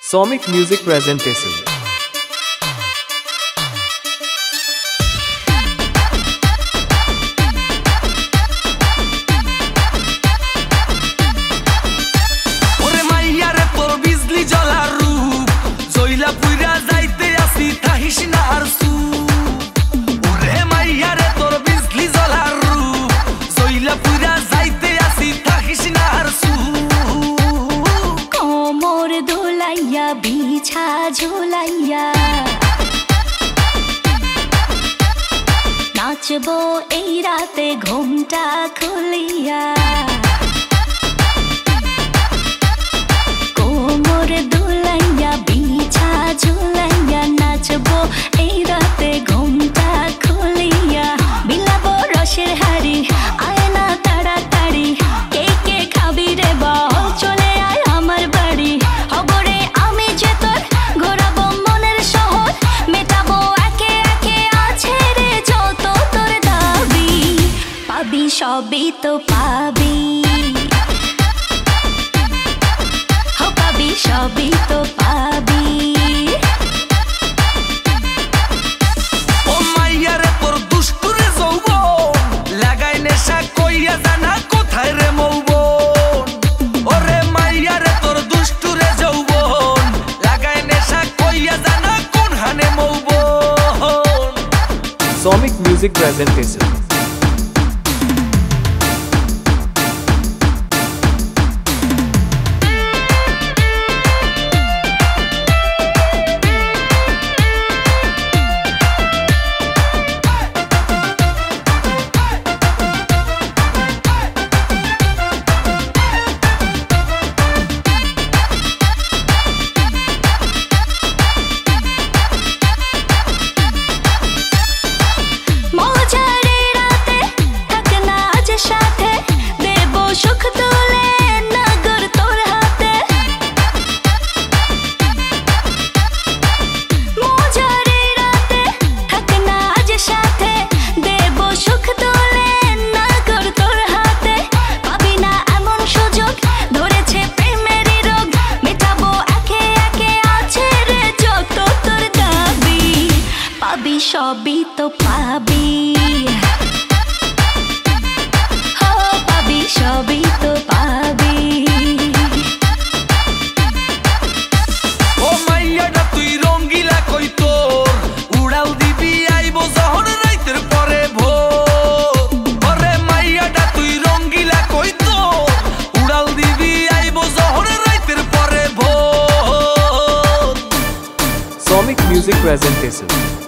Somic Music Presentation. बिछा झुलाइया नाचबो এই রাতে ঘুমটা খুলিয়া কোমর দুলাইয়া বিছা ঝুলাইয়া নাচবো এই রাতে ঘুমটা খুলিয়া বিলাবো রসের হাড়ি আয়না তাড়াতাড়ি কে কে খাবি রে বল চলে আয় আমার বাড়ি হবরে আমি যে তোর ঘোরাবো মনের শহর মেটাবো একে একে আছে রে যত তোর দাবি পাবি সবই তো পাবি हो पाबी सभी तो पाबी ओ माइया रे तोर दुष्टु रे जौबो लागाई नेशा कइया जाना कोथाय रे मौबन ओरे माइया रे तोर दुष्टु रे जौबन लागाई नेशा कइया जाना कोन हाने मौबन Somic Music Presentation. সবই তো পাবি हो পাবি সবই তো পাবি ও মাইয়াটা তুই রঙ্গিলা কই তোর উড়াল দিবি আইবো যখন রাইতের পরে ভোর ওরে মাইয়াটা তুই রঙ্গিলা কই তোর উড়াল দিবি আইবো যখন রাইতের পরে ভোর Somic Music Presentation.